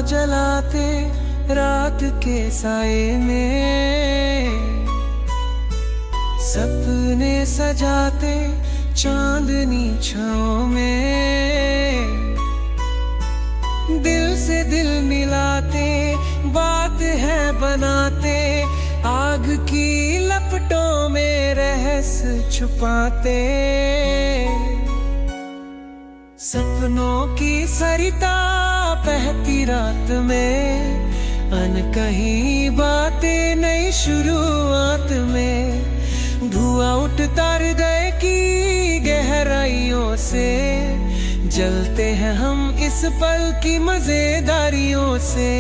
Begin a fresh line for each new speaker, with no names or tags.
जलाते रात के साए में, सपने सजाते चांदनी छाँव में, दिल से दिल मिलाते बात है बनाते, आग की लपटों में रहस्य छुपाते। सपनों की सरिता बहती रात में, अनकही बातें नई शुरुआत में, धुआं उठता हृदय की गहराइयों से, जलते हैं हम इस पल की मजेदारियों से।